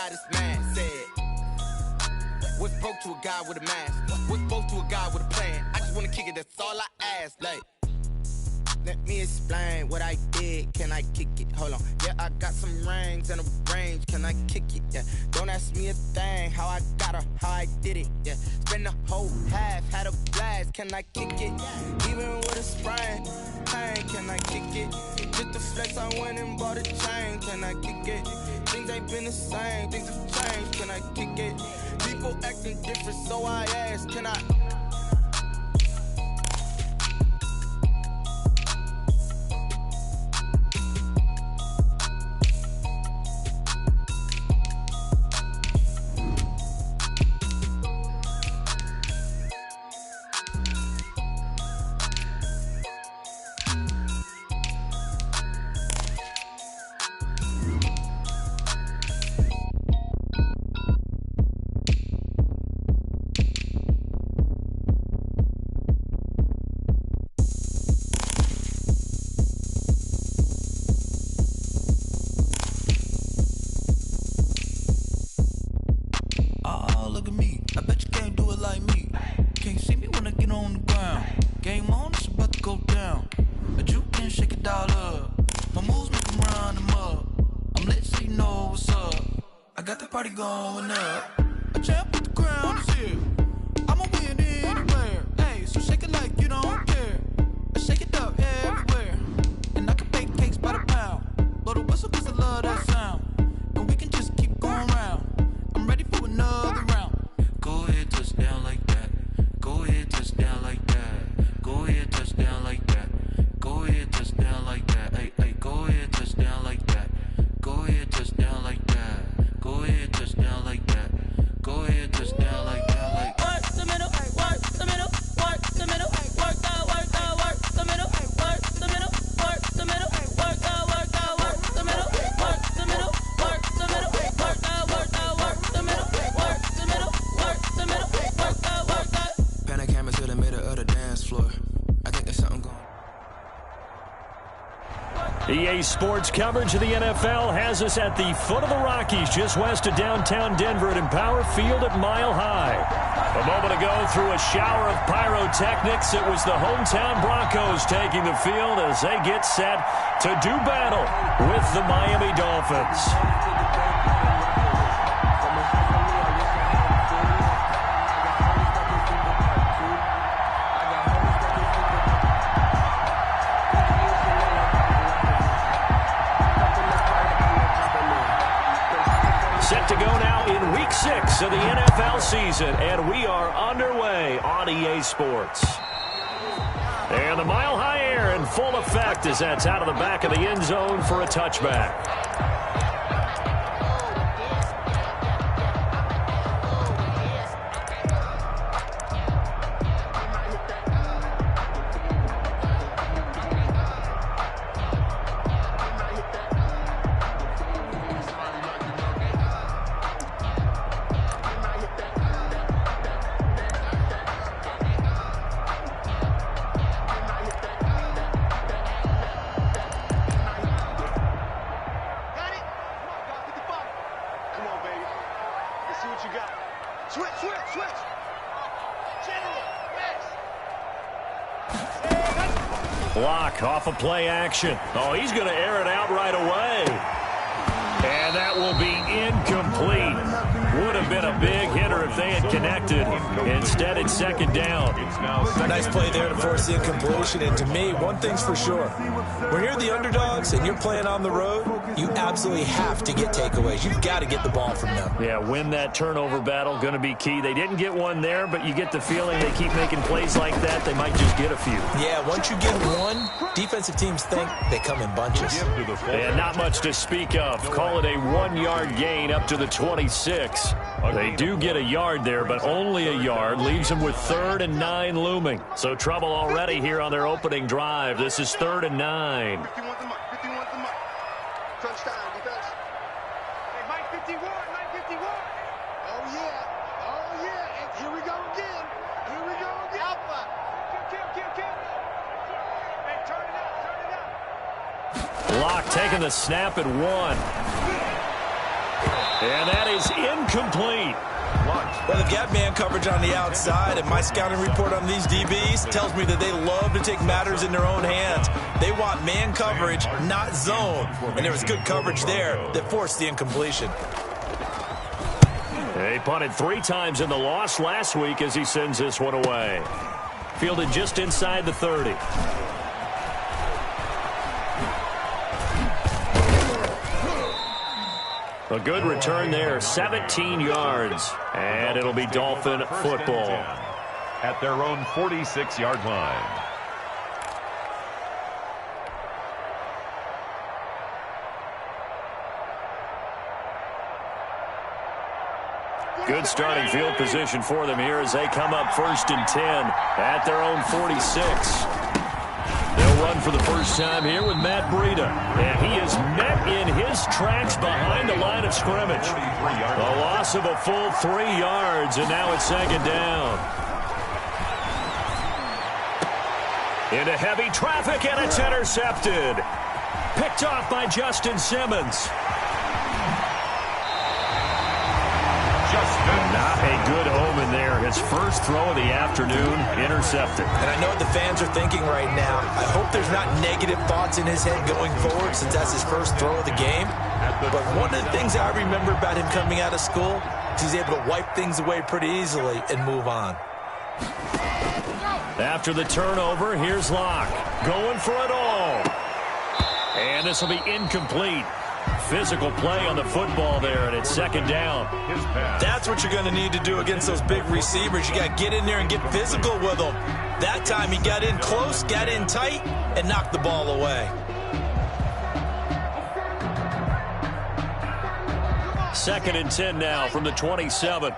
guy this man said, what's broke to a guy with a mask? What's broke to a guy with a plan? I just wanna kick it, that's all I ask. Like, let me explain what I did. Can I kick it? Hold on. Yeah, I got some rings and a range. Can I kick it? Yeah. Don't ask me a thing. How I got her, how I did it. Yeah. Spend the whole half, had a blast. Can I kick it? Even with a sprain, pain. Can I kick it? Just the flex, I went and bought a chain. Can I kick it? Things ain't been the same. Things have changed. Can I kick it? People acting different, so I ask. Can I? EA Sports coverage of the NFL has us at the foot of the Rockies, just west of downtown Denver at Empower Field at Mile High. A moment ago, through a shower of pyrotechnics, it was the hometown Broncos taking the field as they get set to do battle with the Miami Dolphins. Set to go now in Week 6 of the NFL season, and we are underway on EA Sports. And the Mile High air in full effect as that's out of the back of the end zone for a touchback. Block off of play action. Oh, he's going to air it out right away. And that will be incomplete. Would have been a big hitter if they had connected. Instead, it's second down. Nice play there to force the incompletion. And to me, one thing's for sure. When you're the underdogs and you're playing on the road, you absolutely have to get takeaways. You've got to get the ball from them. Yeah, win that turnover battle, going to be key. They didn't get one there, but you get the feeling they keep making plays like that, they might just get a few. Yeah, once you get one, defensive teams think they come in bunches. And not much to speak of. Call it a 1-yard gain up to the 26. They do get a yard there, but only a yard. Leaves them with 3rd and 9 looming. So trouble already here on their opening drive. This is 3rd and 9. Lock taking the snap at 1. And that is incomplete. Well, they've got man coverage on the outside, and my scouting report on these DBs tells me that they love to take matters in their own hands. They want man coverage, not zone. And there was good coverage there that forced the incompletion. He punted 3 times in the loss last week as he sends this one away. Fielded just inside the 30. A good return there, 17 yards. And it'll be Dolphin football. At their own 46-yard line. Good starting field position for them here as they come up 1st and 10 at their own 46. They'll run for the first time here with Matt Breida. And he is met in his tracks behind the line of scrimmage. A loss of a full 3 yards, and now it's 2nd down. Into heavy traffic, and it's intercepted. Picked off by Justin Simmons. Not a good omen there. His first throw of the afternoon, intercepted. And I know what the fans are thinking right now. I hope there's not negative thoughts in his head going forward since that's his first throw of the game. But one of the things I remember about him coming out of school is he's able to wipe things away pretty easily and move on. After the turnover, here's Locke. Going for it all. And this will be incomplete. Physical play on the football there, and it's 2nd down. That's what you're going to need to do against those big receivers. You got to get in there and get physical with them. That time he got in close, got in tight, and knocked the ball away. 2nd and 10 now from the 27.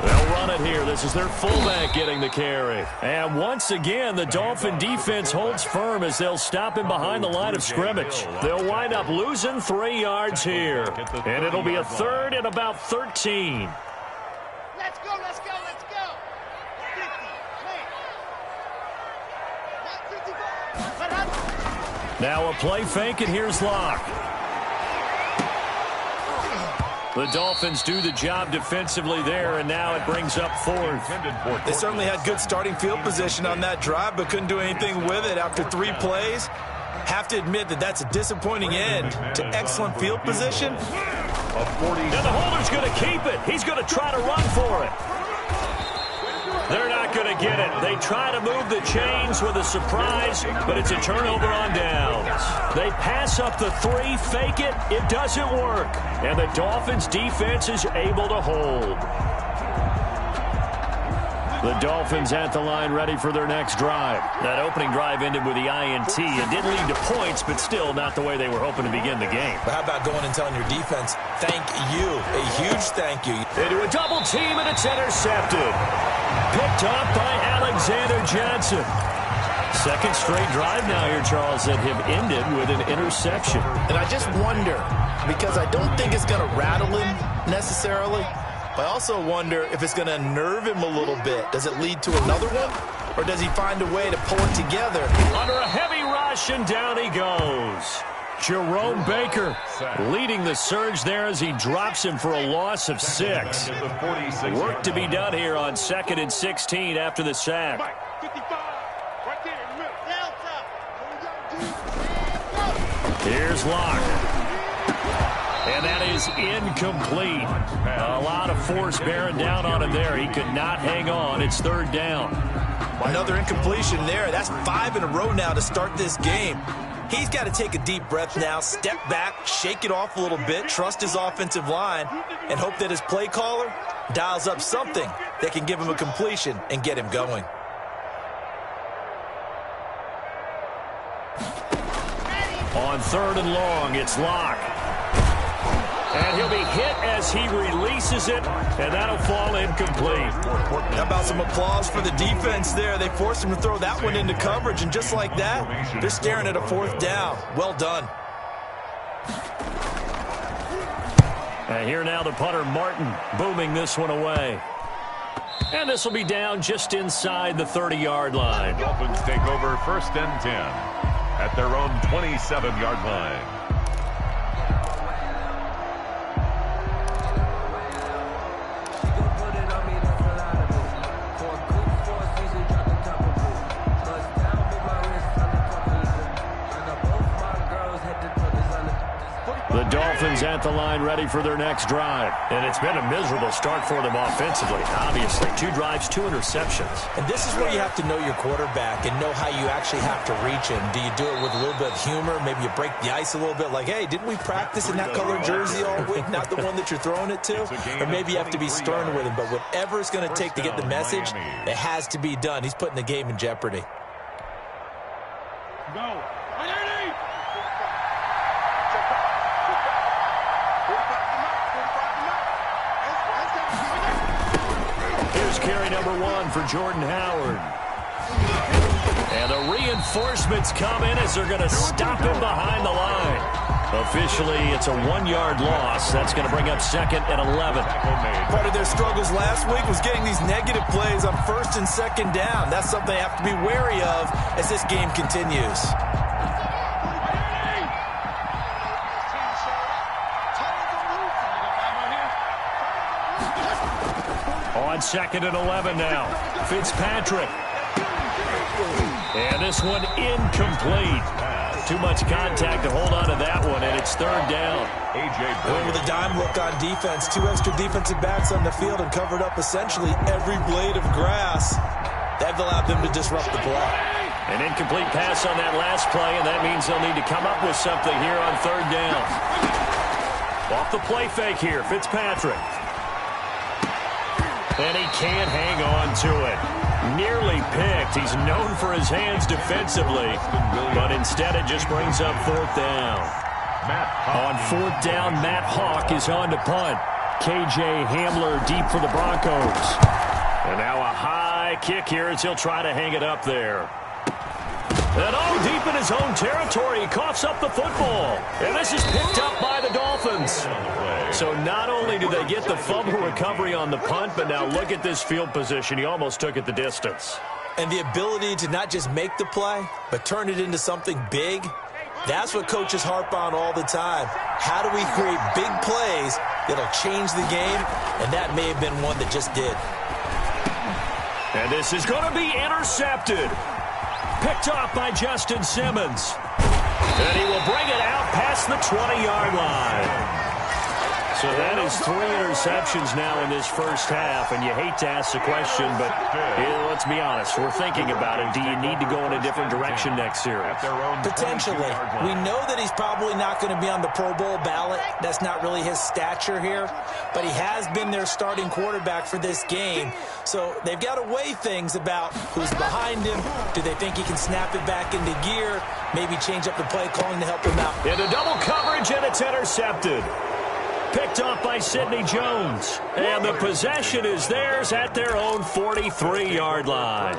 They'll run it here. This is their fullback getting the carry. And once again, the Dolphin defense holds firm as they'll stop him behind the line of scrimmage. They'll wind up losing 3 yards here. And it'll be a 3rd and about 13. Let's go, let's go, let's go. 50, now a play fake, and here's Locke. The Dolphins do the job defensively there, and now it brings up 4th. They certainly had good starting field position on that drive, but couldn't do anything with it after 3 plays. Have to admit that that's a disappointing end to excellent field position. Now the holder's going to keep it. He's going to try to run for it. They're not going to get it. They try to move the chains with a surprise, but it's a turnover on downs. They pass up the 3, fake it. It doesn't work. And the Dolphins' defense is able to hold. The Dolphins at the line ready for their next drive. That opening drive ended with the INT. It did lead to points, but still not the way they were hoping to begin the game. But how about going and telling your defense, thank you, a huge thank you. They do a double team, and it's intercepted. Picked off by Alexander Johnson. 2nd straight drive now here, Charles, that have ended with an interception. And I just wonder, because I don't think it's going to rattle him necessarily, but I also wonder if it's going to nerve him a little bit. Does it lead to another one? Or does he find a way to pull it together? Under a heavy rush, and down he goes. Jerome Baker leading the surge there as he drops him for a loss of 6. Work to be done here on 2nd and 16 after the sack. Here's Locke. And that is incomplete. A lot of force bearing down on him there. He could not hang on. It's 3rd down. Another incompletion there. That's 5 in a row now to start this game. He's got to take a deep breath now, step back, shake it off a little bit, trust his offensive line, and hope that his play caller dials up something that can give him a completion and get him going. On 3rd and long, it's Locke. And he'll be hit as he releases it, and that'll fall incomplete. How about some applause for the defense there? They forced him to throw that one into coverage, and just like that, they're staring at a 4th down. Well done. And here now the punter, Martin, booming this one away. And this will be down just inside the 30-yard line. Dolphins take over 1st and 10. at their own 27-yard line. The Dolphins at the line ready for their next drive. And it's been a miserable start for them offensively. Obviously, 2 drives, 2 interceptions. And this is where you have to know your quarterback and know how you actually have to reach him. Do you do it with a little bit of humor? Maybe you break the ice a little bit like, hey, didn't we practice in that color jersey all week? Not the one that you're throwing it to? Or maybe you have to be stern with him. But whatever it's going to take to get the message, it has to be done. He's putting the game in jeopardy. Go. Here's carry number 1 for Jordan Howard. And the reinforcements come in as they're going to stop him behind the line. Officially, it's a 1-yard loss. That's going to bring up 2nd and 11. Part of their struggles last week was getting these negative plays on 1st and 2nd down. That's something they have to be wary of as this game continues. On 2nd and 11 now. Fitzpatrick. And this one incomplete. Too much contact to hold on to that one, and it's 3rd down. Going with a dime look on defense. 2 extra defensive backs on the field and covered up essentially every blade of grass. That allowed them to disrupt the play. An incomplete pass on that last play, and that means they'll need to come up with something here on 3rd down. Off the play fake here, Fitzpatrick. And he can't hang on to it. Nearly picked. He's known for his hands defensively, but instead it just brings up 4th down. On 4th down, Matt Hawk is on to punt. KJ Hamler deep for the Broncos. And now a high kick here as he'll try to hang it up there. And deep in his own territory, he coughs up the football. And this is picked up by the Dolphins. So not only do they get the fumble recovery on the punt, but now look at this field position. He almost took it the distance. And the ability to not just make the play, but turn it into something big, that's what coaches harp on all the time. How do we create big plays that'll change the game? And that may have been one that just did. And this is going to be intercepted. Picked off by Justin Simmons. And he will bring it out past the 20-yard line. So that is 3 interceptions now in this first half, and you hate to ask the question, but let's be honest. We're thinking about it. Do you need to go in a different direction next series? Potentially. We know that he's probably not going to be on the Pro Bowl ballot. That's not really his stature here, but he has been their starting quarterback for this game. So they've got to weigh things about who's behind him. Do they think he can snap it back into gear? Maybe change up the play calling to help him out. Into double coverage, and it's intercepted. Picked off by Sidney Jones. And the possession is theirs at their own 43-yard line.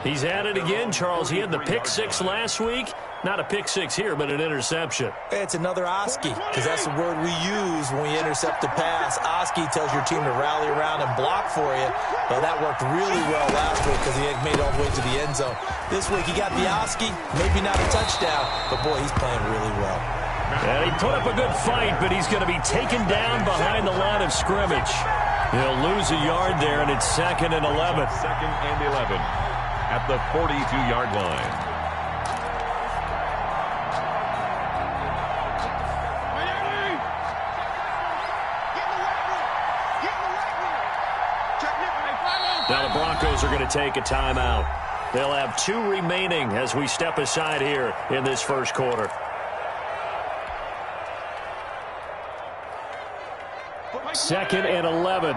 He's at it again, Charles. He had the pick 6 last week. Not a pick 6 here, but an interception. It's another Oski, because that's the word we use when we intercept a pass. Oski tells your team to rally around and block for you. Well, that worked really well last week because he had made it all the way to the end zone. This week he got the Oski, maybe not a touchdown, but boy, he's playing really well. And he put up a good fight, but he's going to be taken down behind the line of scrimmage. He'll lose a yard there, and it's 2nd and 11. 2nd and 11 at the 42-yard line. Now the Broncos are going to take a timeout. They'll have 2 remaining as we step aside here in this first quarter. Second and 11.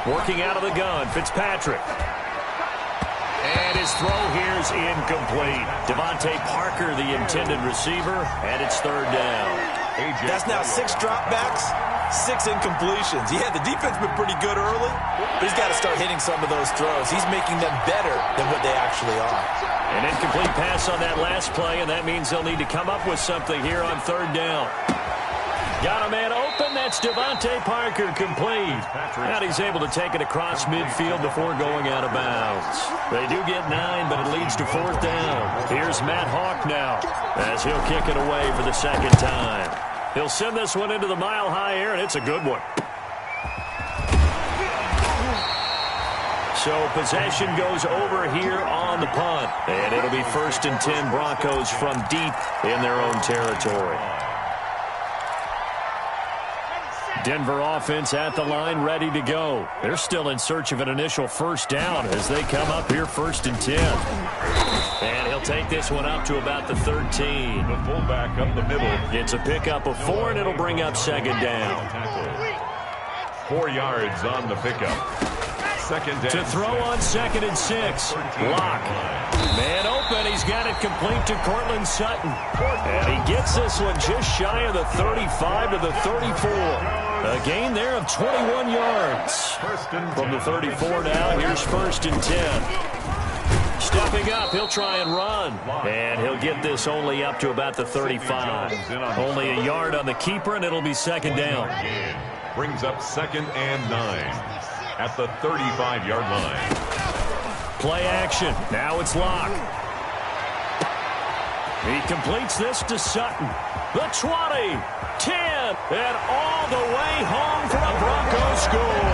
Working out of the gun, Fitzpatrick. And his throw here is incomplete. Devontae Parker, the intended receiver, and it's 3rd down. That's now 6 dropbacks, 6 incompletions. Yeah, the defense been pretty good early, but he's got to start hitting some of those throws. He's making them better than what they actually are. An incomplete pass on that last play, and that means they'll need to come up with something here on 3rd down. Got a man open. That's Devontae Parker complete. And he's able to take it across midfield before going out of bounds. They do get 9, but it leads to 4th down. Here's Matt Hawk now as he'll kick it away for the second time. He'll send this one into the mile-high air, and it's a good one. So possession goes over here on the punt. And it'll be 1st and 10 Broncos from deep in their own territory. Denver offense at the line, ready to go. They're still in search of an initial first down as they come up here 1st and 10. And he'll take this one up to about the 13. The fullback up the middle. It's a pickup of 4, and it'll bring up 2nd down. 4 yards on the pickup. 2nd down. To throw on 2nd and 6. Lock. Man open. He's got it complete to Cortland Sutton. And he gets this one just shy of the 35 to the 34. A gain there of 21 yards. From the 34 now, here's 1st and 10. Stepping up, he'll try and run. And he'll get this only up to about the 35. Only a yard on the keeper, and it'll be 2nd down. Brings up 2nd and 9. At the 35-yard line. Play action. Now it's Locke. He completes this to Sutton. The 20, 10, and all the way home for a Broncos score.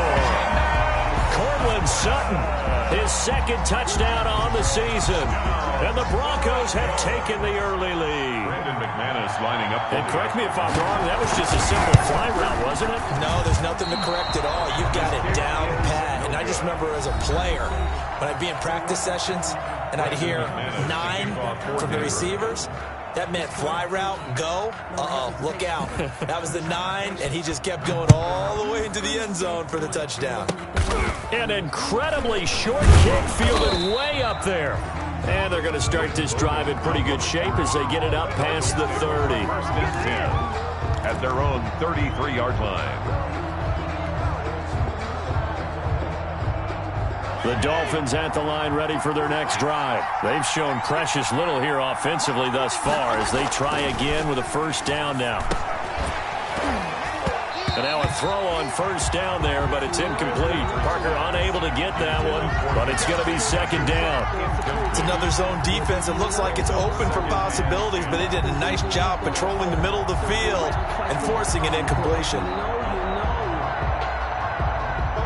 Cortland Sutton, his 2nd touchdown on the season. And the Broncos have taken the early lead. Brandon McManus lining up. And correct me if I'm wrong, that was just a simple fly route, wasn't it? No, there's nothing to correct at all. You've got it down pat. And I just remember as a player, when I'd be in practice sessions and I'd hear 9 from the receivers, that meant fly route, go. Uh-oh, look out. That was the 9, and he just kept going all the way into the end zone for the touchdown. An incredibly short kick fielded way up there. And they're going to start this drive in pretty good shape as they get it up past the 30. 1st and 10 at their own 33-yard line. The Dolphins at the line ready for their next drive. They've shown precious little here offensively thus far as they try again with a 1st down now. And now a throw on 1st down there, but it's incomplete. Parker unable to get that one, but it's going to be 2nd down. It's another zone defense. It looks like it's open for possibilities, but they did a nice job patrolling the middle of the field and forcing an incompletion.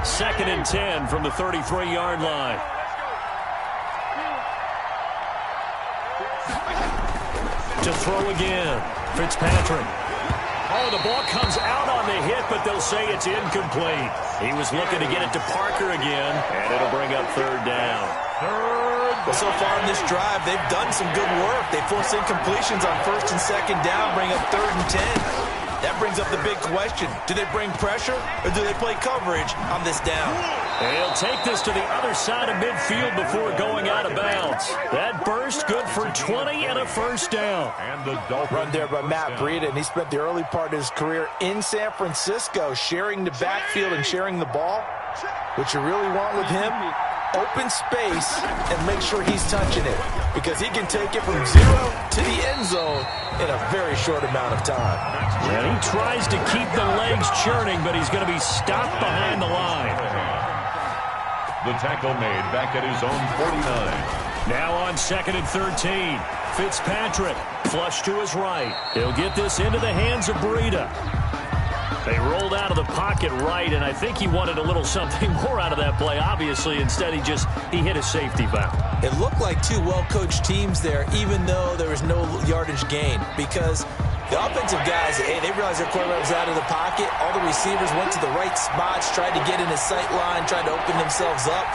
2nd and 10 from the 33-yard line. To throw again, Fitzpatrick. Oh, the ball comes out on the hit, but they'll say it's incomplete. He was looking to get it to Parker again, and it'll bring up 3rd down. Well, so far in this drive, they've done some good work. They force incompletions on 1st and 2nd down, bring up 3rd and 10. That brings up the big question. Do they bring pressure, or do they play coverage on this down? He'll take this to the other side of midfield before going out of bounds. That burst good for 20 and a 1st down. And the Dolphins run there by Matt Breida, and he spent the early part of his career in San Francisco sharing the backfield and sharing the ball. What you really want with him, open space and make sure he's touching it, because he can take it from 0 to the end zone in a very short amount of time. And he tries to keep the legs churning, but he's going to be stopped behind the line. The tackle made back at his own 49. Now on 2nd and 13. Fitzpatrick, flush to his right. He'll get this into the hands of Breida. They rolled out of the pocket right, and I think he wanted a little something more out of that play. Obviously, instead he hit a safety valve. It looked like two well-coached teams there, even though there was no yardage gain, because the offensive guys, they realized their quarterback was out of the pocket. All the receivers went to the right spots, tried to get in his sight line, tried to open themselves up.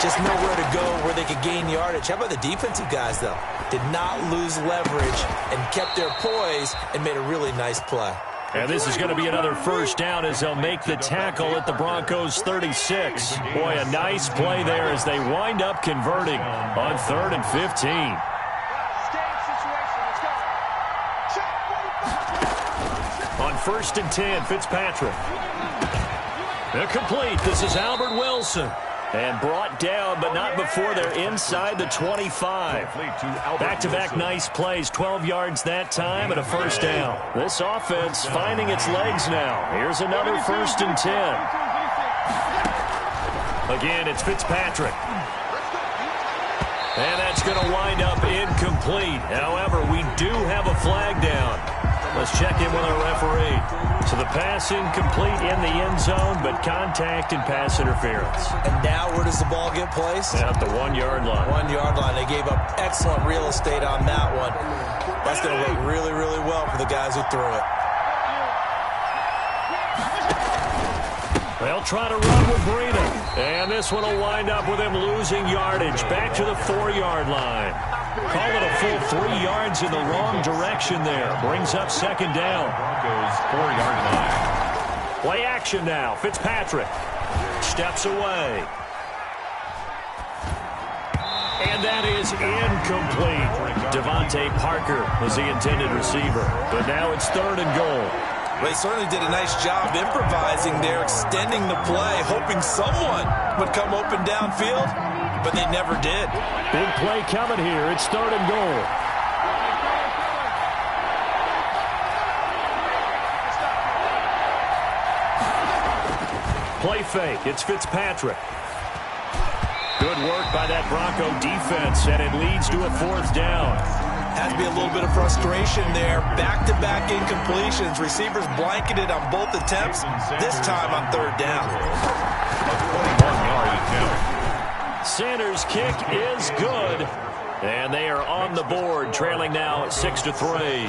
Just nowhere to go where they could gain yardage. How about the defensive guys, though? Did not lose leverage and kept their poise and made a really nice play. And this is going to be another 1st down as they'll make the tackle at the Broncos 36. Boy, a nice play there as they wind up converting on 3rd and 15. On 1st and 10, Fitzpatrick. They're complete. This is Albert Wilson. And brought down, but not before they're inside the 25. Back-to-back nice plays, 12 yards that time and a first down. This offense finding its legs now. Here's another 1st and 10. Again, it's Fitzpatrick. And that's going to wind up incomplete. However, we do have a flag down. Let's check in with our referee. So the pass incomplete in the end zone, but contact and pass interference. And now where does the ball get placed? At the 1-yard line. 1-yard line. They gave up excellent real estate on that one. That's going to work really, really well for the guys who threw it. They'll try to run with Breida. And this one will wind up with him losing yardage. Back to the 4-yard line. Call it a full 3 yards in the wrong direction there. Brings up 2nd down. Broncos 4-yard line. Play action now. Fitzpatrick steps away. And that is incomplete. Devontae Parker was the intended receiver. But now it's 3rd and goal. They certainly did a nice job improvising there, extending the play, hoping someone would come open downfield, but they never did. Big play coming here. It's 3rd and goal. Play fake. It's Fitzpatrick. Good work by that Bronco defense, and it leads to a 4th down. Has to be a little bit of frustration there. Back-to-back incompletions. Receivers blanketed on both attempts, this time on 3rd down. A 21-yard attempt. Sanders' kick is good. And they are on the board, trailing now 6-3.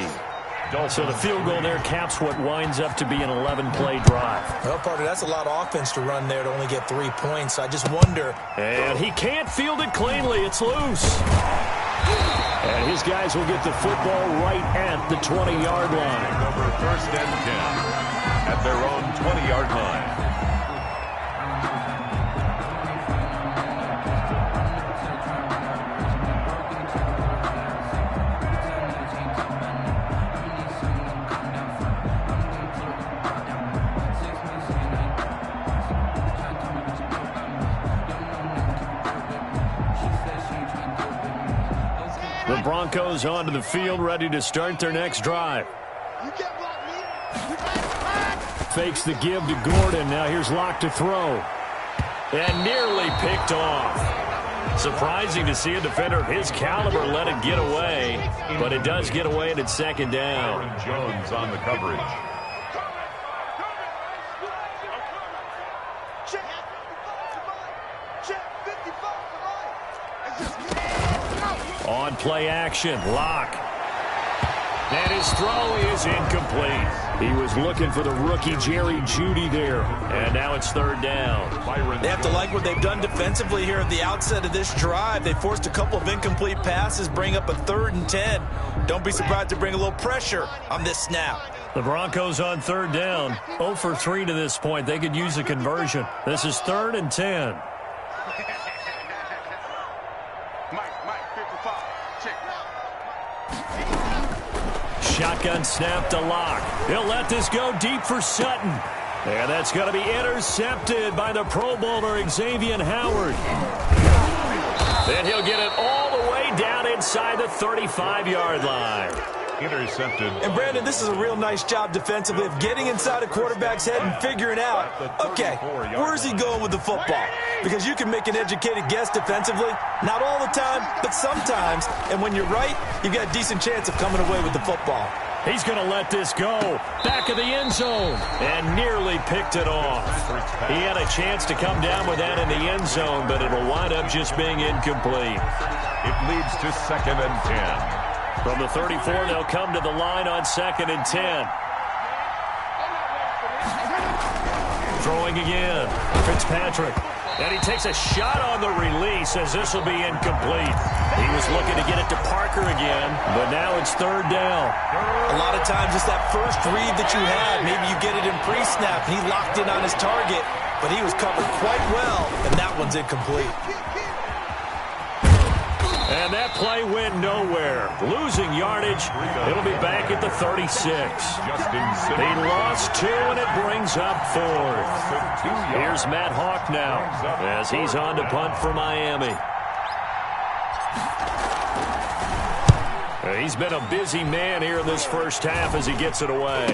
So the field goal there caps what winds up to be an 11-play drive. Well, partner, that's a lot of offense to run there to only get 3 points. I just wonder. And he can't field it cleanly. It's loose. And his guys will get the football right at the 20-yard line. Over 1st and 10 at their own 20-yard line. The Broncos onto the field, ready to start their next drive. Fakes the give to Gordon. Now here's Locke to throw. And nearly picked off. Surprising to see a defender of his caliber let it get away, but it does get away and it's 2nd down. Aaron Jones on the coverage. On play action, Locke. And his throw is incomplete. He was looking for the rookie Jerry Jeudy there. And now it's 3rd down. They have to like what they've done defensively here at the outset of this drive. They forced a couple of incomplete passes, bring up a 3rd and 10. Don't be surprised to bring a little pressure on this snap. The Broncos on 3rd down. 0 for 3 to this point. They could use a conversion. This is 3rd and 10. Shotgun snap to Locke. He'll let this go deep for Sutton. And that's going to be intercepted by the Pro Bowler Xavier Howard. Then he'll get it all the way down inside the 35-yard line. Intercepted. And Brandon, this is a real nice job defensively of getting inside a quarterback's head and figuring out, okay, where's he going with the football? Because you can make an educated guess defensively, not all the time, but sometimes. And when you're right, you've got a decent chance of coming away with the football. He's going to let this go. Back of the end zone. And nearly picked it off. He had a chance to come down with that in the end zone, but it'll wind up just being incomplete. It leads to 2nd and 10. From the 34, they'll come to the line on 2nd and 10. Throwing again. Fitzpatrick. And he takes a shot on the release as this will be incomplete. He was looking to get it to Parker again, but now it's 3rd down. A lot of times it's that first read that you had. Maybe you get it in pre-snap. He locked in on his target, but he was covered quite well, and that one's incomplete. And that play went nowhere. Losing yardage. It'll be back at the 36. They lost 2, and it brings up 4th. Here's Matt Hawk now as he's on to punt for Miami. He's been a busy man here in this first half as he gets it away.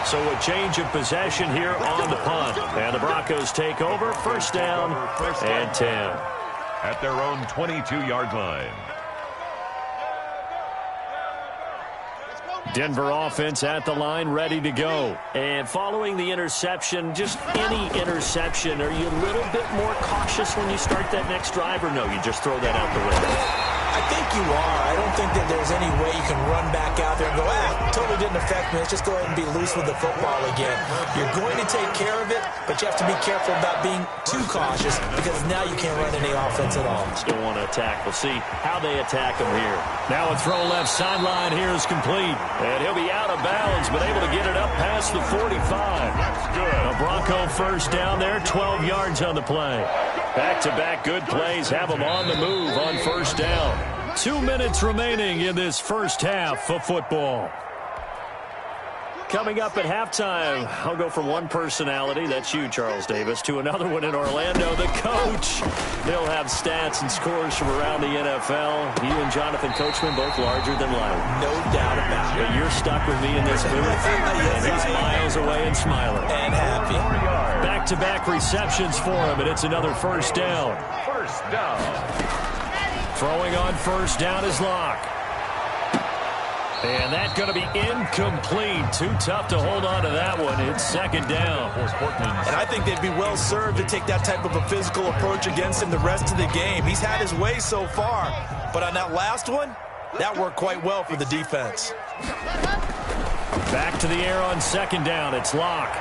So a change of possession here on the punt. And the Broncos take over. First down and 10. At their own 22-yard line. Denver offense at the line, ready to go. And following the interception, just any interception, are you a little bit more cautious when you start that next drive, or no, you just throw that out the window? I think you are. I don't think that there's any way you can run back out there and go, totally didn't affect me. Let's just go ahead and be loose with the football again. You're going to take care of it, but you have to be careful about being too cautious because now you can't run any offense at all. Still want to attack. We'll see how they attack him here. Now a throw left sideline here is complete. And he'll be out of bounds, but able to get it up past the 45. That's good. A Bronco first down there, 12 yards on the play. Back-to-back good plays have them on the move on first down. 2 minutes remaining in this first half of football. Coming up at halftime, I'll go from one personality, that's you, Charles Davis, to another one in Orlando, the coach. They'll have stats and scores from around the NFL. You and Jonathan Coachman, both larger than life. No doubt about it. But you're stuck with me in this booth, and he's miles away and smiling. And happy. Back-to-back receptions for him, and it's another first down. First down. Throwing on first down is Locke. And that's going to be incomplete. Too tough to hold on to that one. It's second down. And I think they'd be well served to take that type of a physical approach against him the rest of the game. He's had his way so far. But on that last one, that worked quite well for the defense. Back to the air on second down. It's Locke.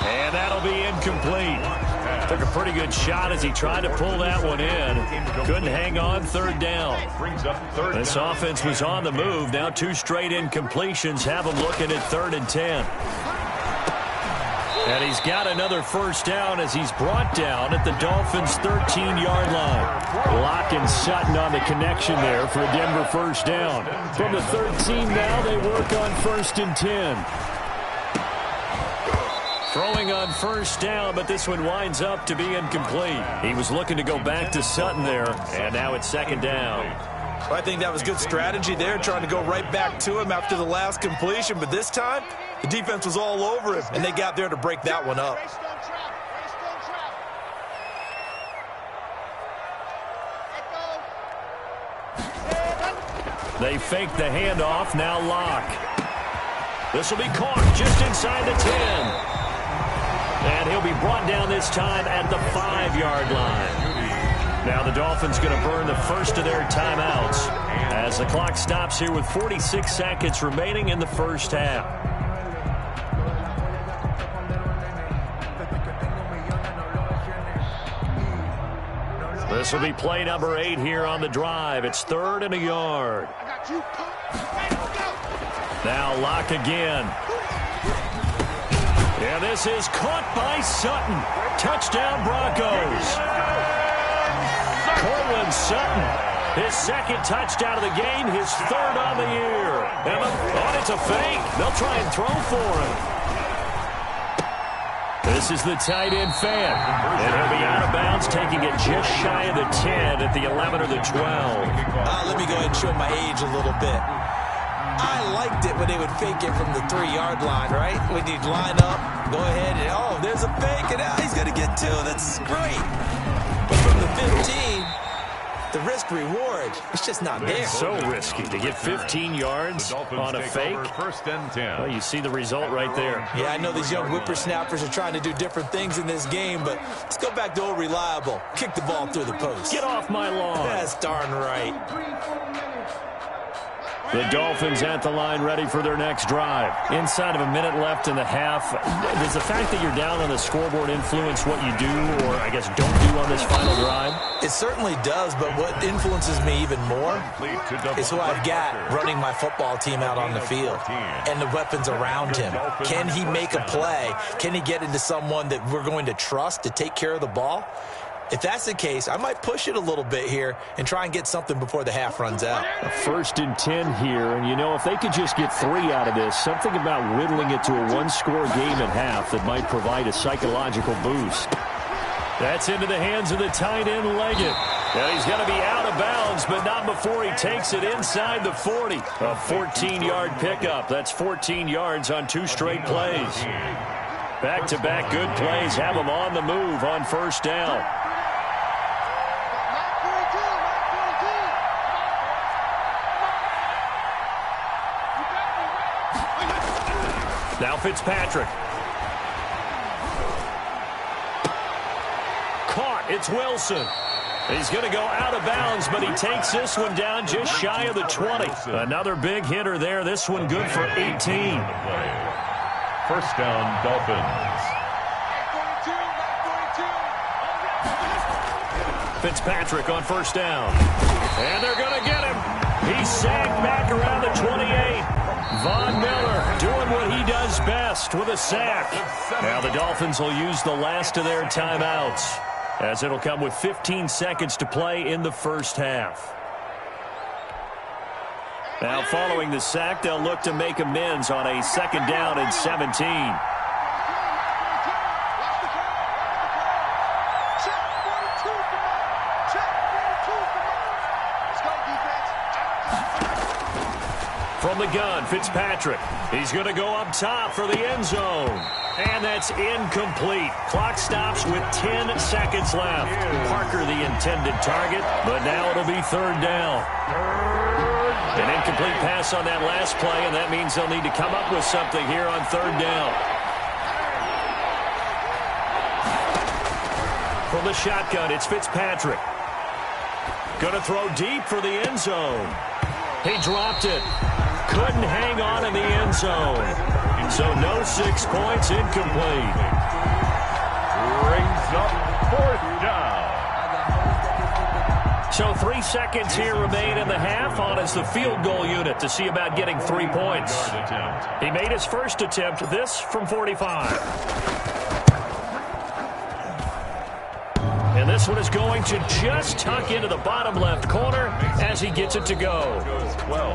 And that'll be incomplete. Took a pretty good shot as he tried to pull that one in. Couldn't hang on third down. This offense was on the move. Now 2 straight incompletions have him looking at 3rd and 10. And he's got another first down as he's brought down at the Dolphins' 13-yard line. Locke and Sutton on the connection there for a Denver first down. From the 13 now, they work on 1st and 10. Throwing on first down, but this one winds up to be incomplete. He was looking to go back to Sutton there, and now it's second down. Well, I think that was good strategy there, trying to go right back to him after the last completion. But this time, the defense was all over him, and they got there to break that one up. They fake the handoff, now Locke. This will be caught just inside the 10. And he'll be brought down this time at the 5-yard line. Now the Dolphins going to burn the first of their timeouts as the clock stops here with 46 seconds remaining in the first half. This will be play number 8 here on the drive. It's 3rd and a yard. Now Locke again. Yeah, this is caught by Sutton. Touchdown Broncos. Cortland Sutton, his second touchdown of the game, his 3rd on the year. And it's a fake. They'll try and throw for him. This is the tight end fan. And he'll be out of bounds, taking it just shy of the 10 at the 11 or the 12. Let me go ahead and show my age a little bit. I liked it when they would fake it from the 3-yard line, right? When you'd line up, go ahead, and there's a fake, and now he's going to get 2. That's great. But from the 15, the risk-reward, it's just not there. It's so risky to get 15 yards on a fake. First and 10. Well, you see the result right there. Yeah, I know these young whippersnappers are trying to do different things in this game, but let's go back to old reliable. Kick the ball through the post. Get off my lawn. That's darn right. The Dolphins at the line ready for their next drive. Inside of a minute left in the half, does the fact that you're down on the scoreboard influence what you do or, I guess, don't do on this final drive? It certainly does, but what influences me even more is who I've got running my football team out on the field and the weapons around him. Can he make a play? Can he get into someone that we're going to trust to take care of the ball? If that's the case, I might push it a little bit here and try and get something before the half runs out. A 1st and 10 here, and you know, if they could just get 3 out of this, something about whittling it to a one-score game at half that might provide a psychological boost. That's into the hands of the tight end, Leggett. And he's going to be out of bounds, but not before he takes it inside the 40. A 14-yard pickup. That's 14 yards on 2 straight plays. Back-to-back good plays have him on the move on 1st down. Now Fitzpatrick. Caught. It's Wilson. He's going to go out of bounds, but he takes this one down just shy of the 20. Another big hitter there. This one good for 18. 1st down, Dolphins. Fitzpatrick on 1st down. And they're going to get him. He's sagged back around the 28. Von Miller doing what he does best with a sack. Now the Dolphins will use the last of their timeouts, as it'll come with 15 seconds to play in the 1st half. Now following the sack, they'll look to make amends on a 2nd down and 17. From the gun, Fitzpatrick. He's going to go up top for the end zone. And that's incomplete. Clock stops with 10 seconds left. Parker the intended target, but now it'll be 3rd down. An incomplete pass on that last play, and that means they'll need to come up with something here on 3rd down. From the shotgun, it's Fitzpatrick. Going to throw deep for the end zone. He dropped it. Couldn't hang on in the end zone. So no 6 points, incomplete. Brings up 4th down. So 3 seconds here remain in the half. On as the field goal unit to see about getting 3 points. He made his first attempt, this from 45. And this one is going to just tuck into the bottom left corner as he gets it to go.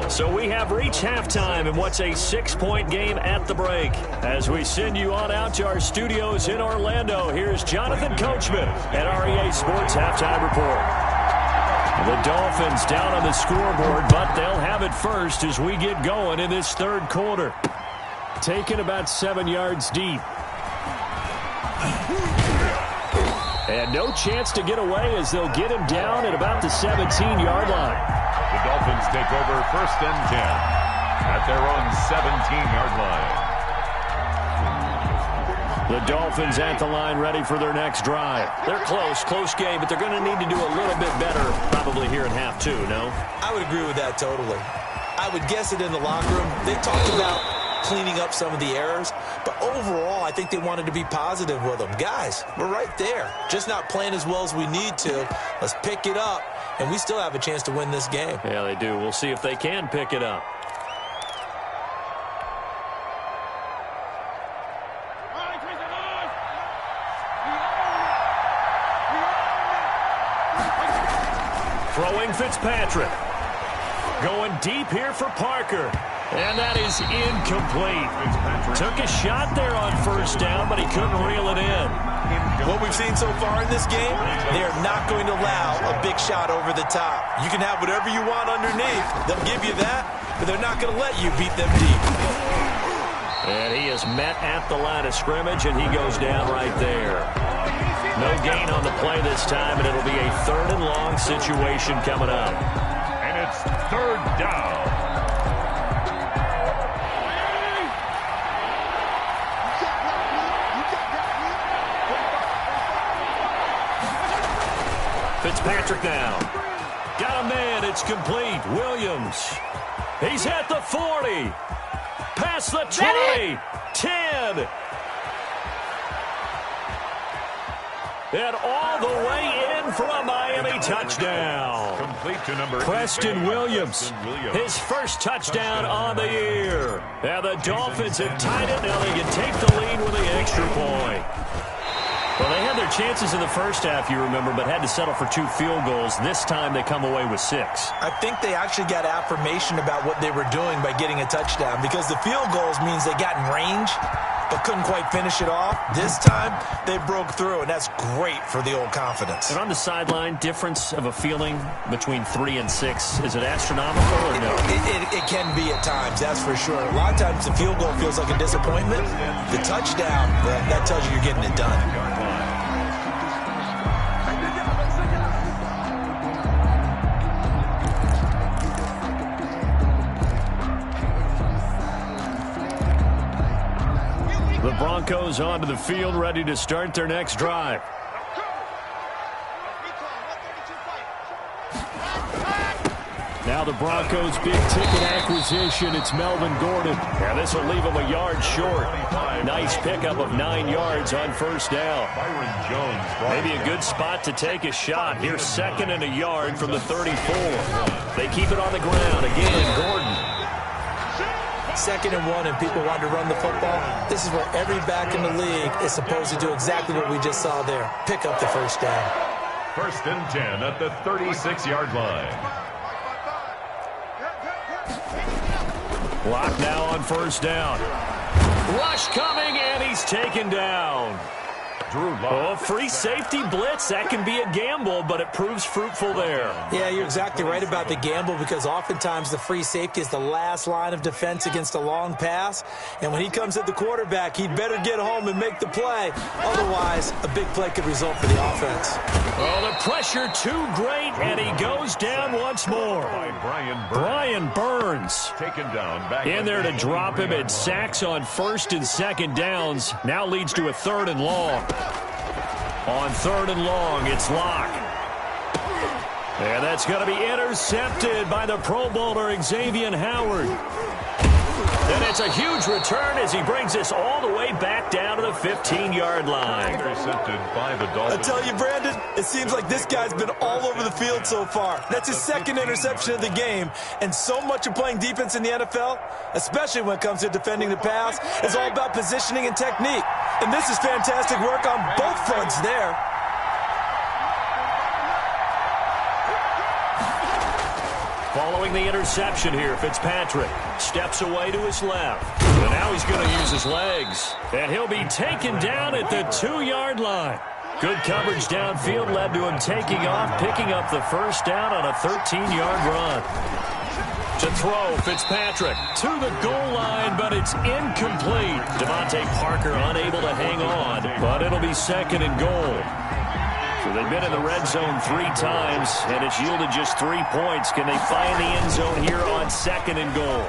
So we have reached halftime in what's a 6-point game at the break. As we send you on out to our studios in Orlando, here's Jonathan Coachman at REA Sports Halftime Report. The Dolphins down on the scoreboard, but they'll have it first as we get going in this 3rd quarter. Taken about 7 yards deep. And no chance to get away as they'll get him down at about the 17-yard line. The Dolphins take over 1st and 10 at their own 17-yard line. The Dolphins at the line ready for their next drive. They're close game, but they're going to need to do a little bit better probably here in half 2, no? I would agree with that totally. I would guess it in the locker room. They talked about cleaning up some of the errors, but overall I think they wanted to be positive with them. Guys, we're right there, just not playing as well as we need to. Let's pick it up, and we still have a chance to win this game. Yeah, they do. We'll see if they can pick it up. Throwing Fitzpatrick. Going deep here for Parker. And that is incomplete. Took a shot there on 1st down, but he couldn't reel it in. What we've seen so far in this game, they are not going to allow a big shot over the top. You can have whatever you want underneath. They'll give you that, but they're not going to let you beat them deep. And he is met at the line of scrimmage, and he goes down right there. No gain on the play this time, and it'll be a 3rd and long situation coming up. And it's 3rd down. Fitzpatrick now. Got a man. It's complete. Williams. He's at the 40. Past the 20. 10. And all the way in for a Miami touchdown. Complete to number Preston Williams. His first touchdown on the year. And the Dolphins have tied it. Now they can take the lead with the extra point. Well, they had their chances in the first half, you remember, but had to settle for 2 field goals. This time they come away with 6. I think they actually got affirmation about what they were doing by getting a touchdown, because the field goals means they got in range but couldn't quite finish it off. This time, they broke through, and that's great for the old confidence. And on the sideline, difference of a feeling between 3 and 6, is it astronomical or no? It can be at times, that's for sure. A lot of times the field goal feels like a disappointment. The touchdown, that tells you you're getting it done. The Broncos onto the field, ready to start their next drive. Now the Broncos' big-ticket acquisition, it's Melvin Gordon. And this will leave him a yard short. Nice pickup of 9 yards on first down. Maybe a good spot to take a shot. Here's 2nd and a yard from the 34. They keep it on the ground. Again, Gordon. 2nd and 1 and people want to run the football. This is where every back in the league is supposed to do exactly what we just saw there. Pick up the first down. 1st and 10 at the 36-yard line. Lock now on first down. Rush coming, and he's taken down. Oh, free safety blitz. That can be a gamble, but it proves fruitful there. Yeah, you're exactly right about the gamble, because oftentimes the free safety is the last line of defense against a long pass. And when he comes at the quarterback, he'd better get home and make the play. Otherwise, a big play could result for the offense. Oh, the pressure too great, and he goes down once more. Brian Burns taken down back in there to drop him. At sacks on 1st and 2nd downs. Now leads to a 3rd and long. On 3rd and long, it's Locke. And that's going to be intercepted by the Pro Bowler, Xavier Howard. And it's a huge return as he brings us all the way back down to the 15-yard line. Intercepted by the Dolphins. I tell you, Brandon, it seems like this guy's been all over the field so far. That's his 2nd interception of the game. And so much of playing defense in the NFL, especially when it comes to defending the pass, is all about positioning and technique. And this is fantastic work on both fronts there. Following the interception here, Fitzpatrick steps away to his left. And now he's going to use his legs. And he'll be taken down at the 2-yard line. Good coverage downfield led to him taking off, picking up the first down on a 13-yard run. To throw, Fitzpatrick to the goal line, but it's incomplete. Devontae Parker unable to hang on, but it'll be 2nd and goal. So they've been in the red zone 3 times, and it's yielded just 3 points. Can they find the end zone here on 2nd and goal?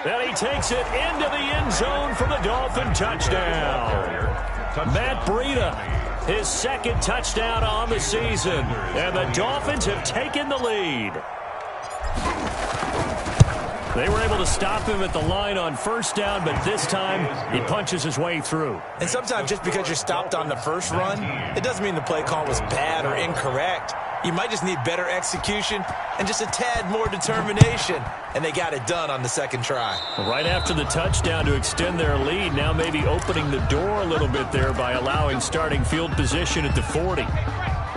And he takes it into the end zone for the Dolphin touchdown. Matt Breida, his 2nd touchdown on the season, and the Dolphins have taken the lead. They were able to stop him at the line on first down, but this time he punches his way through. And sometimes just because you're stopped on the first run, it doesn't mean the play call was bad or incorrect. You might just need better execution and just a tad more determination. And they got it done on the 2nd try. Right after the touchdown to extend their lead, now maybe opening the door a little bit there by allowing starting field position at the 40.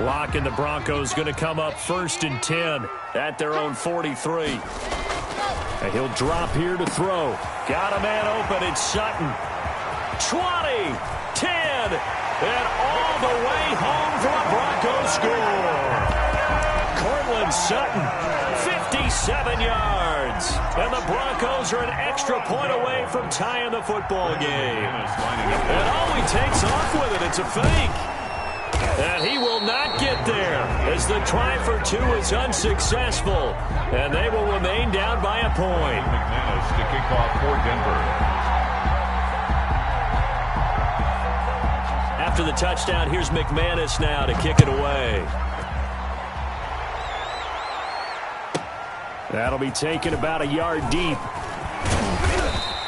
Locke and the Broncos going to come up 1st and 10 at their own 43. And he'll drop here to throw. Got a man open. It's Sutton. 20, 10, and all the way home for a Broncos score. Cortland Sutton, 57 yards. And the Broncos are an extra point away from tying the football game. And all he takes off with it, it's a fake. And he will not get there as the try for 2 is unsuccessful. And they will remain down by a point. McManus to kick off for Denver. After the touchdown, here's McManus now to kick it away. That'll be taken about a yard deep.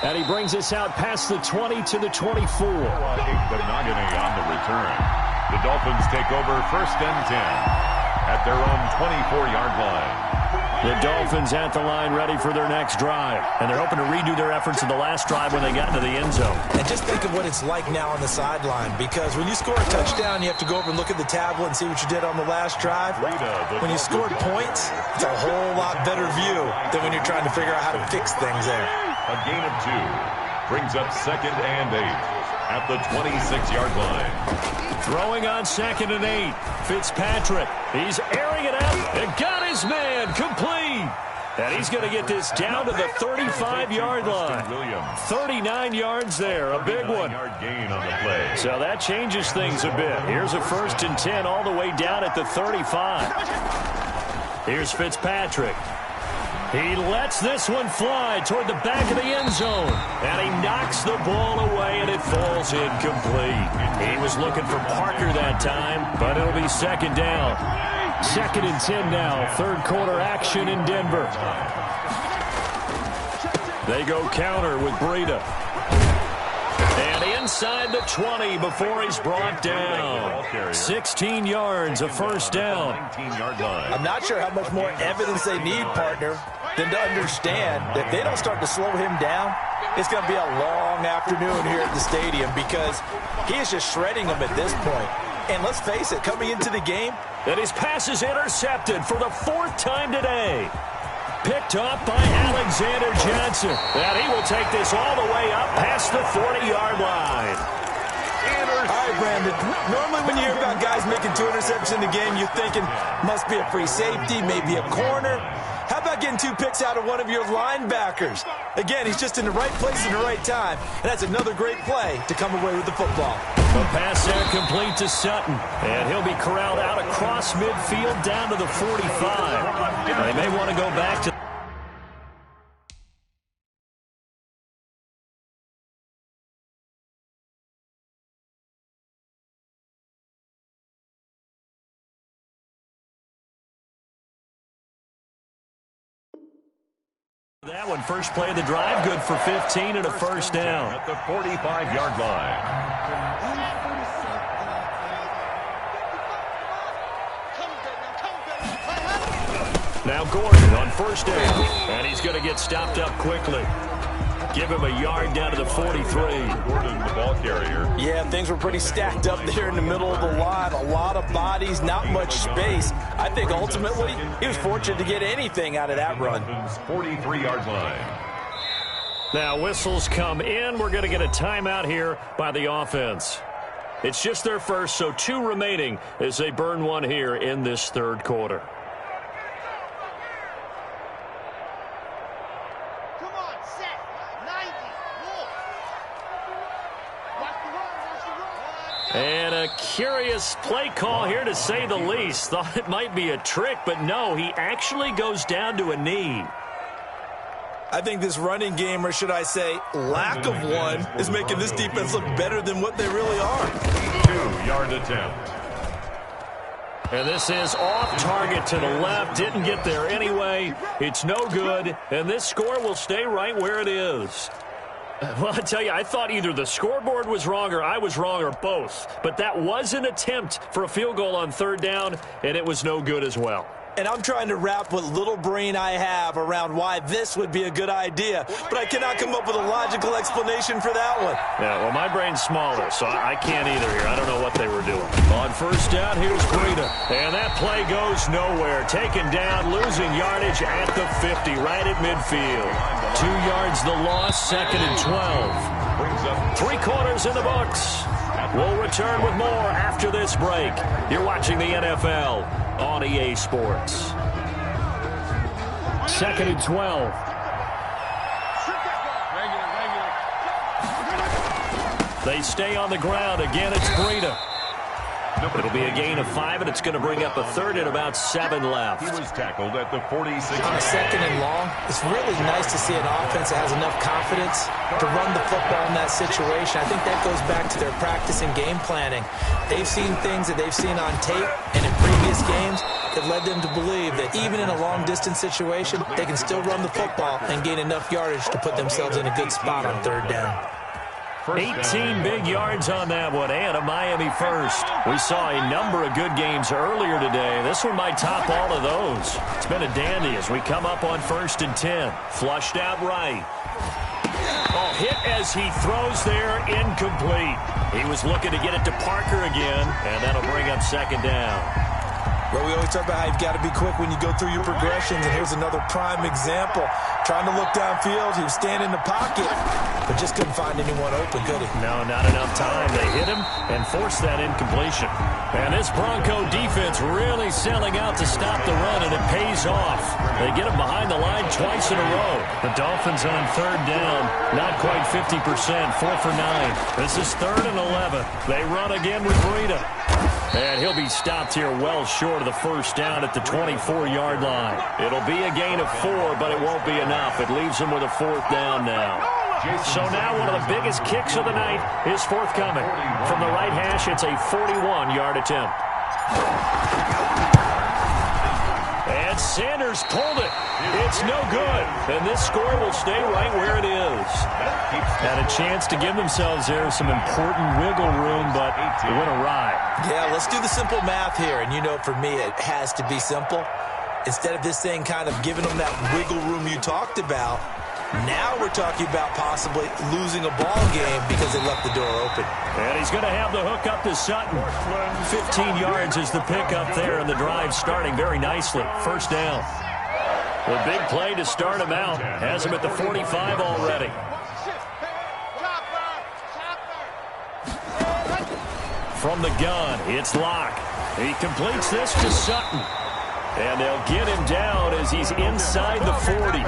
And he brings us out past the 20 to the 24. Benogany on the return. The Dolphins take over 1st and 10 at their own 24-yard line. The Dolphins at the line ready for their next drive. And they're hoping to redo their efforts in the last drive when they got into the end zone. And just think of what it's like now on the sideline, because when you score a touchdown, you have to go over and look at the tablet and see what you did on the last drive. When you scored points, it's a whole lot better view than when you're trying to figure out how to fix things there. A gain of 2 brings up 2nd and 8 at the 26-yard line. Throwing on 2nd and 8. Fitzpatrick. He's airing it out and got his man complete. And he's going to get this down to the 35-yard line. 39 yards there, a big one. Gain on the play. So that changes things a bit. Here's a 1st and 10 all the way down at the 35. Here's Fitzpatrick. He lets this one fly toward the back of the end zone. And he knocks the ball away, and it falls incomplete. He was looking for Parker that time, but it'll be 2nd down. 2nd and 10 now. 3rd quarter action in Denver. They go counter with Breida. And inside the 20 before he's brought down. 16 yards, a 1st down. I'm not sure how much more evidence they need, partner, than to understand that if they don't start to slow him down, it's going to be a long afternoon here at the stadium, because he is just shredding them at this point. And let's face it, coming into the game, and his pass is intercepted for the 4th time today. Picked off by Alexander Johnson. And he will take this all the way up past the 40-yard line. All right, Brandon. Normally when you hear about guys making 2 interceptions in the game, you're thinking must be a free safety, maybe a corner. How about getting 2 picks out of one of your linebackers? Again, he's just in the right place at the right time. And that's another great play to come away with the football. A pass there complete to Sutton. And he'll be corralled out across midfield down to the 45. They may want to go back to... That one, first play of the drive, good for 15 and a 1st down. At the 45-yard line. Now Gordon on 1st down, and he's going to get stopped up quickly. Give him a yard down to the 43. Gordon, the ball carrier. Yeah, things were pretty stacked up there in the middle of the line. A lot of bodies, not much space. I think ultimately he was fortunate to get anything out of that run. 43-yard line. Now whistles come in. We're going to get a timeout here by the offense. It's just their first, so 2 remaining as they burn one here in this 3rd quarter. And a curious play call here, to say the least. Thought it might be a trick, but no, he actually goes down to a knee. I think this running game, or should I say lack of one, is making this defense look better than what they really are. 2-yard attempt. And this is off target to the left. Didn't get there anyway. It's no good, and this score will stay right where it is. Well, I tell you, I thought either the scoreboard was wrong or I was wrong, or both. But that was an attempt for a field goal on 3rd down, and it was no good as well. And I'm trying to wrap what little brain I have around why this would be a good idea. But I cannot come up with a logical explanation for that one. Yeah, well, my brain's smaller, so I can't either here. I don't know what they were doing. On 1st down, here's Breida. And that play goes nowhere. Taken down, losing yardage at the 50, right at midfield. 2 yards the loss, 2nd and 12. 3 quarters in the books. We'll return with more after this break. You're watching the NFL on EA Sports. 2nd and 12. They stay on the ground. Again, it's Breida. It'll be a gain of 5, and it's going to bring up a 3rd and about 7 left. He was tackled at the 46. On a 2nd and long, it's really nice to see an offense that has enough confidence to run the football in that situation. I think that goes back to their practice and game planning. They've seen things that they've seen on tape and in previous games that led them to believe that even in a long-distance situation, they can still run the football and gain enough yardage to put themselves in a good spot on 3rd down. 18 big yards on that one, and a Miami first. We saw a number of good games earlier today. This one might top all of those. It's been a dandy as we come up on 1st and 10. Flushed out right. Oh, hit as he throws there, incomplete. He was looking to get it to Parker again, and that'll bring up 2nd down. Well, we always talk about how you've got to be quick when you go through your progressions, and here's another prime example. Trying to look downfield, he was standing in the pocket, but just couldn't find anyone open, could he? No, not enough time. They hit him and forced that incompletion. And this Bronco defense really selling out to stop the run, and it pays off. They get him behind the line twice in a row. The Dolphins on 3rd down, not quite 50%, 4 for 9. This is 3rd and 11. They run again with Breida. And he'll be stopped here well short of the 1st down at the 24-yard line. It'll be a gain of 4, but it won't be enough. It leaves him with a 4th down now. So now one of the biggest kicks of the night is forthcoming. From the right hash, it's a 41-yard attempt. And Sanders pulled it. It's no good. And this score will stay right where it is. Had a chance to give themselves there some important wiggle room, but it went awry. Yeah, let's do the simple math here. And you know, for me, it has to be simple. Instead of this thing kind of giving them that wiggle room you talked about, now we're talking about possibly losing a ball game because they left the door open. And he's going to have the hook up to Sutton. 15 yards is the pickup there, and the drive starting very nicely. 1st down. The big play to start him out. Has him at the 45 already. From the gun, it's Locke. He completes this to Sutton. And they'll get him down as he's inside the 40.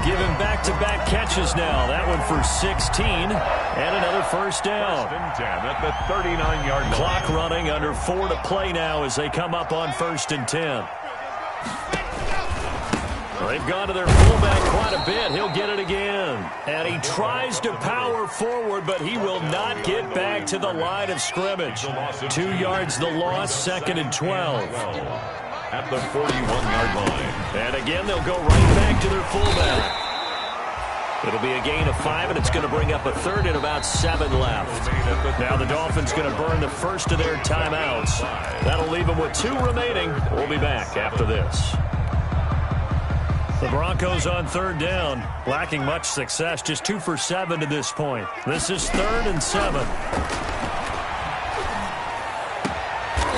Give him back-to-back catches now. That one for 16. And another 1st down. 1st and 10 at the 39-yard line. Clock running, under 4 to play now as they come up on 1st and 10. They've gone to their fullback quite a bit. He'll get it again. And he tries to power forward, but he will not get back to the line of scrimmage. 2 yards the loss, 2nd and 12. At the 41-yard line. And again, they'll go right back to their fullback. It'll be a gain of 5, and it's going to bring up a 3rd and about 7 left. Now the Dolphins going to burn the first of their timeouts. That'll leave them with 2 remaining. We'll be back after this. The Broncos on 3rd down, lacking much success, just 2 for 7 to this point. This is 3rd and 7.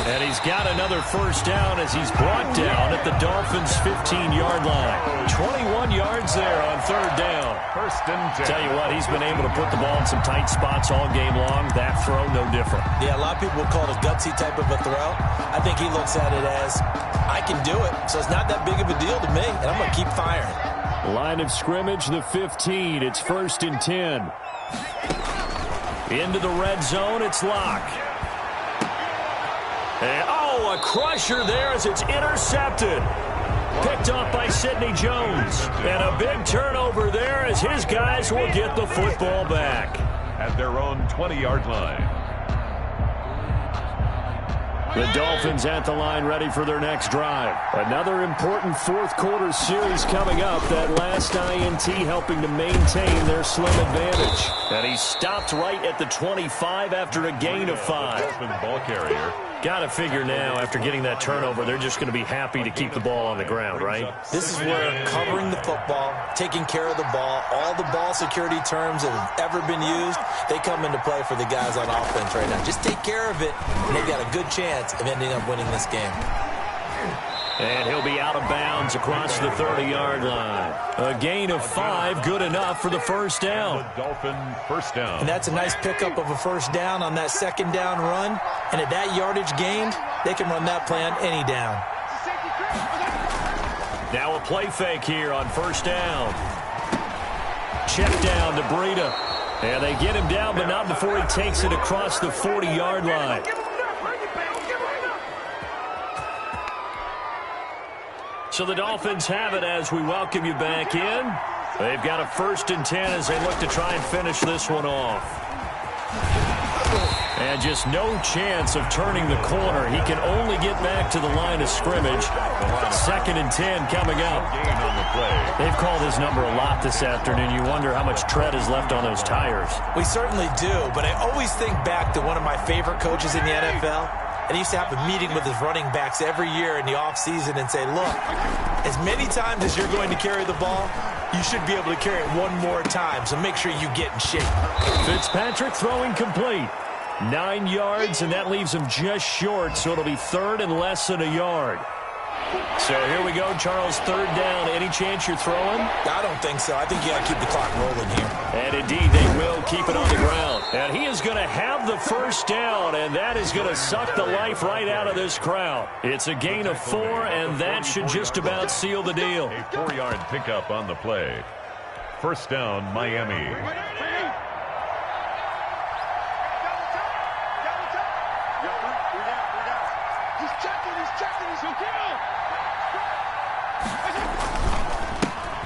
And he's got another 1st down as he's brought down at the Dolphins' 15-yard line. 21 yards there on 3rd down. 1st and 10. Tell you what, he's been able to put the ball in some tight spots all game long. That throw, no different. Yeah, a lot of people would call it a gutsy type of a throw. I think he looks at it as, I can do it, so it's not that big of a deal to me, and I'm going to keep firing. Line of scrimmage, the 15. It's 1st and 10. Into the red zone, it's Locke. And, oh, a crusher there as it's intercepted. Picked off by Sidney Jones. And a big turnover there as his guys will get the football back. At their own 20-yard line. The Dolphins at the line ready for their next drive. Another important 4th quarter series coming up. That last INT helping to maintain their slim advantage. And he stopped right at the 25 after a gain of 5. Ball carrier. Got to figure now, after getting that turnover, they're just going to be happy to keep the ball on the ground, right? This is where covering the football, taking care of the ball, all the ball security terms that have ever been used, they come into play for the guys on offense right now. Just take care of it, and they've got a good chance of ending up winning this game. And he'll be out of bounds across the 30-yard line. A gain of 5, good enough for the 1st down. The Dolphin 1st down. And that's a nice pickup of a 1st down on that 2nd down run. And at that yardage gained, they can run that play on any down. Now a play fake here on 1st down. Check down to Breida. And they get him down, but not before he takes it across the 40-yard line. So the Dolphins have it as we welcome you back in. They've got a 1st and 10 as they look to try and finish this one off. And And just no chance of turning the corner. He can only get back to the line of scrimmage. 2nd and 10 coming up. They've called his number a lot this afternoon. You wonder how much tread is left on those tires. We certainly do, but I always think back to one of my favorite coaches in the NFL. And he used to have a meeting with his running backs every year in the offseason and say, look, as many times as you're going to carry the ball, you should be able to carry it one more time, so make sure you get in shape. Fitzpatrick throwing complete. 9 yards, and that leaves him just short, so it'll be 3rd and less than a yard. So here we go, Charles, 3rd down. Any chance you're throwing? I don't think so. I think you got to keep the clock rolling here. And indeed, they will keep it on the ground. And he is going to have the 1st down, and that is going to suck the life right out of this crowd. It's a gain of 4, and that should just about seal the deal. A 4-yard pickup on the play. 1st down, Miami.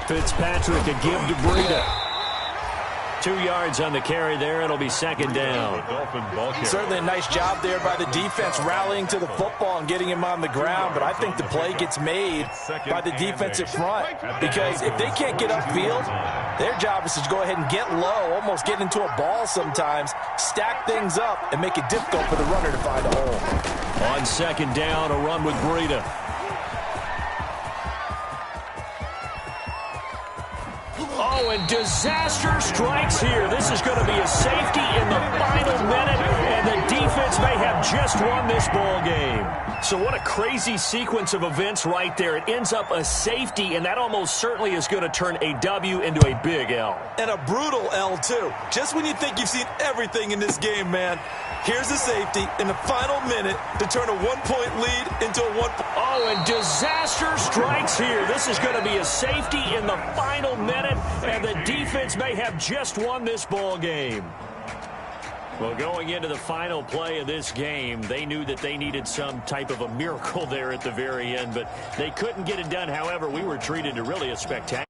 Fitzpatrick a give to Breida. 2 yards on the carry there. It'll be 2nd down. Certainly a nice job there by the defense rallying to the football and getting him on the ground, but I think the play gets made by the defensive front because if they can't get upfield, their job is to go ahead and get low, almost get into a ball sometimes, stack things up, and make it difficult for the runner to find a hole. On 2nd down, a run with Breida. Oh, and disaster strikes here. This is going to be a safety in the final minute, and the defense may have just won this ball game. So what a crazy sequence of events right there. It ends up a safety, and that almost certainly is going to turn a W into a big L. And a brutal L, too. Just when you think you've seen everything in this game, man, here's a safety in the final minute to turn a 1-point lead into a 1. Oh, and disaster strikes here. This is going to be a safety in the final minute, and the defense may have just won this ball game. Well, going into the final play of this game, they knew that they needed some type of a miracle there at the very end, but they couldn't get it done. However, we were treated to really a spectacular